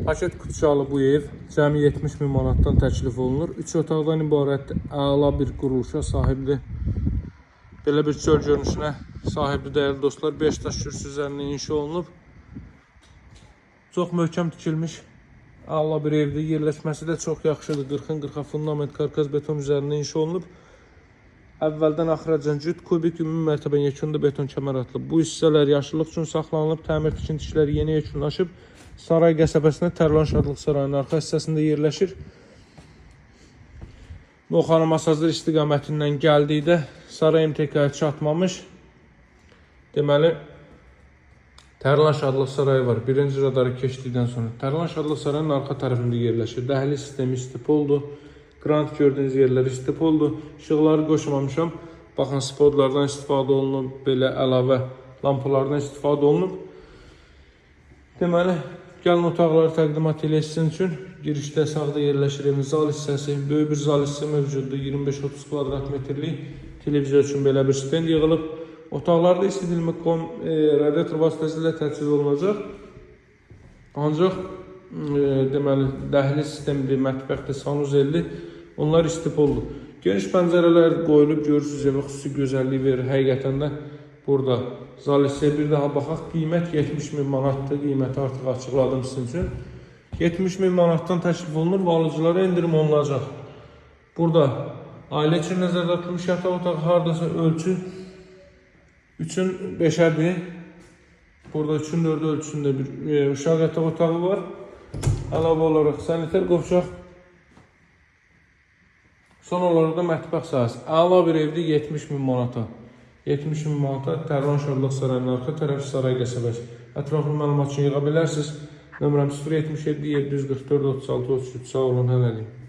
Paket kutuçalı bu ev cəmi 70 min manatdan təklif olunur. 3 otaqdan ibarət əla bir quruluşa sahibdir. Belə bir çöl görünüşünə sahibdir dəyərli dostlar. 5 daş kürsü üzərində inşa olunub. Çox möhkəm tikilmiş əla bir evdir. Yerləşməsi də çox yaxşıdır. 40-40 fundament karkaz beton üzərində inşa olunub. Əvvəldən axıracan cüt kubik ümumi mərtəbə yekunda beton kəmər atılıb. Bu hissələr yaşıllıq üçün saxlanılıb. Təmir tikinti işləri yeni yekunlaşıb. Saray qəsəbəsində Tərlan Şadlıq Sarayının arxa hissəsində yerləşir. Noxanı Masazır istiqamətindən gəldikdə Saray MTK-yə çatmamış. Deməli, Tərlan Şadlıq Sarayı var. Birinci radarı keçdikdən sonra. Tərlan Şadlıq Sarayının arxa tərəfində yerləşir. Dəhliz sistemi istipoldur. Grant gördüyünüz yerlər istipoldur. İşıqları qoşmamışam. Baxın, spodlardan istifadə olunub. Belə əlavə lampalardan istifadə olunub. Deməli, gəlin otaqları təqdimat eləsin üçün girişdə sağda yerləşir evin zal hissəsi. Böyük bir zal hissə mövcuddur. 25-30 kvadrat metrlik televizor üçün belə bir stend yığılıb. Otaqlarda istidilmə radiator vasitəsilə təchiz olunacaq. Ancaq deməli, dəhliz sistemli, mətbəxdə, sanuzelli onlar istipoldur. Geniş pəncərələr qoyulub, görürsünüz, evə xüsusi gözəllik verir. Həqiqətən də burada zal hissəyə bir daha baxaq. Qiymət 70 min manatdır. Qiyməti artıq açıqladım sizin üçün. 70 min manatdan təklif olunur və alıcılara endirim olunacaq. Burada ailə üçün nəzərdə tutulmuş yataq otağı haradasa ölçü 3-ün 5-ədir. Burada 3-ün 4 ölçüsündə bir uşaq yataq otağı var. Əlavə olaraq sanitar qovşaq. Son olaraq da mətbəx sahəsi. Əla bir evdir 70 min manata. 70 min manata Tərlan Şadlıq Sarayının arxa tərəfi Saray qəsəbəsi. Ətraflı məlumat üçün yığa bilərsiniz. Nömrəm 077 744 36 33. Sağ olun, hələlik.